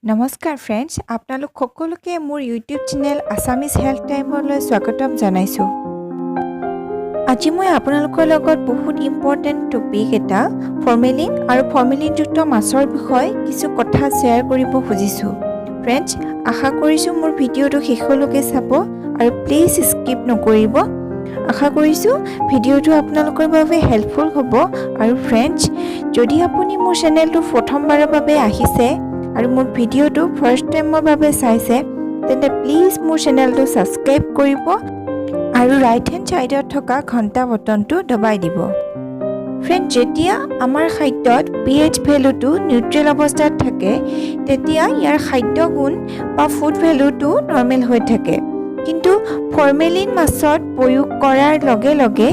নমস্কাৰ ফ্ৰেণ্ডছ, আপোনালোক সকলোকে মোৰ ইউটিউব চেনেল আছামিজ হেল্থ টাইমলৈ স্বাগতম জনাইছোঁ। আজি মই আপোনালোকৰ লগত বহুত ইম্পৰ্টেণ্ট টপিক এটা ফৰ্মেলিন আৰু ফৰ্মেলিনযুক্ত মাছৰ বিষয়ে কিছু কথা শ্বেয়াৰ কৰিব খুজিছোঁ। ফ্ৰেণ্ডছ, আশা কৰিছোঁ মোৰ ভিডিঅ'টো শেষলৈকে চাব আৰু প্লিজ স্কিপ নকৰিব। আশা কৰিছোঁ ভিডিঅ'টো আপোনালোকৰ বাবে হেল্পফুল হ'ব। আৰু ফ্ৰেণ্ডছ, যদি আপুনি মোৰ চেনেলটো প্ৰথমবাৰৰ বাবে আহিছে আৰু মোৰ ভিডিঅ'টো ফাৰ্ষ্ট টাইমৰ বাবে চাইছে, তেন্তে প্লিজ মোৰ চেনেলটো ছাবস্ক্ৰাইব কৰিব আৰু ৰাইট হেণ্ড ছাইডত থকা ঘণ্টা বটনটো দবাই দিব। ফ্ৰেণ্ড, যেতিয়া আমাৰ খাদ্যত pH ভেলুটো নিউট্ৰেল অৱস্থাত থাকে, তেতিয়া ইয়াৰ খাদ্য গুণ বা ফুড ভেলুটো নৰ্মেল হৈ থাকে। কিন্তু ফৰ্মেলিন মাছত প্ৰয়োগ কৰাৰ লগে লগে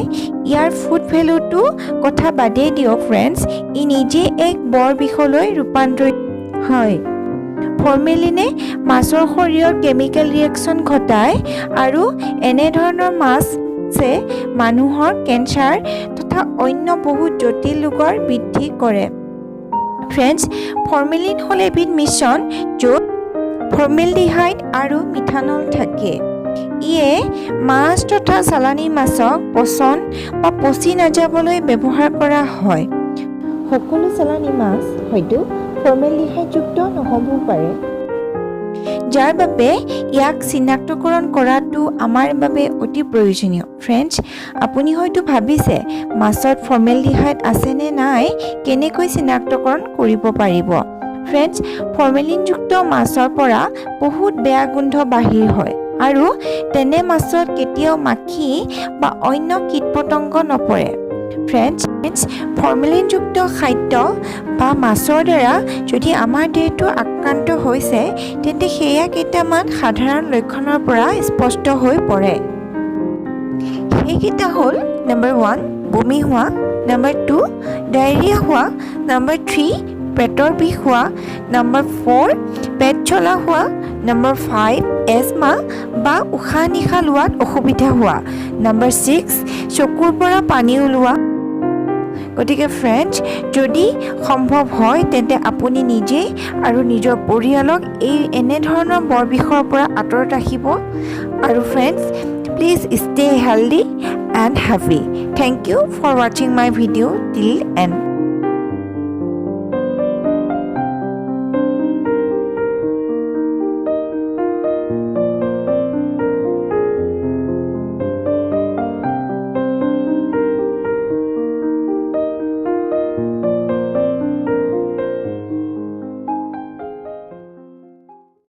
ইয়াৰ ফুড ভেলুটো কথা বাদেই দিয়ক ফ্ৰেণ্ডছ, ই নিজে এক বৰ বিষলৈ ৰূপান্তৰিত হয়। ফৰ্মেলিনে মাছৰ শৰীৰত কেমিকেল ৰিয়েকশ্যন ঘটায় আৰু এনেধৰণৰ মাছে মানুহৰ কেঞ্চাৰ তথা অন্য বহুত জটিল ৰোগৰ বৃদ্ধি কৰে। ফ্ৰেণ্ডছ, ফৰ্মেলিন হ'ল এবিধ মিশ্ৰণ য'ত ফৰ্মেলডিহাইড আৰু মিথানল থাকে। ইয়ে মাছ তথা চালানী মাছক পচন বা পচি নাযাবলৈ ব্যৱহাৰ কৰা হয়। সকলো চালানী মাছ হয়তো ফৰ্মেলডিহাইডযুক্ত নহ'বও পাৰে, যাৰ বাবে ইয়াক চিনাক্তকৰণ কৰাটো আমাৰ বাবে অতি প্ৰয়োজনীয়। ফ্ৰেণ্ডছ, আপুনি হয়তো ভাবিছে মাছত ফৰ্মেলডিহাইড আছে নে নাই কেনেকৈ চিনাক্তকৰণ কৰিব পাৰিব। ফ্ৰেণ্ডছ, ফৰ্মেলিনযুক্ত মাছৰ পৰা বহুত বেয়া গোন্ধ বাহিৰ হয় আৰু তেনে মাছত কেতিয়াও মাখি বা অন্য কীট পতংগ নপৰে। ফ্ৰেণ্ডছ, ফৰ্মেলিনযুক্ত খাদ্য বা মাছৰ দ্বাৰা যদি আমাৰ দেহটো আক্ৰান্ত হৈছে, তেন্তে সেয়া কেইটামান সাধাৰণ লক্ষণৰ পৰা স্পষ্ট হৈ পৰে। সেইকেইটা হ'ল নম্বৰ 1 বমি হোৱা, নম্বৰ 2 ডায়েৰিয়া হোৱা, নম্বৰ 3 পেটৰ বিষ হোৱা, নম্বৰ 4 পেট জ্বলা হোৱা, নম্বৰ 5 এজমা বা উশাহ নিশাহ লোৱাত অসুবিধা হোৱা, নম্বৰ 6 চকুৰ পৰা পানী ওলোৱা। গতিকে ফ্ৰেণ্ডছ, যদি সম্ভৱ হয় তেন্তে আপুনি নিজেই আৰু নিজৰ পৰিয়ালক এনেধৰণৰ বৰ বিষৰ পৰা আঁতৰত ৰাখিব। আৰু friends, please stay healthy and happy. Thank you for ৱাচিং মাই ভিডিঅ' টিল এণ্ড।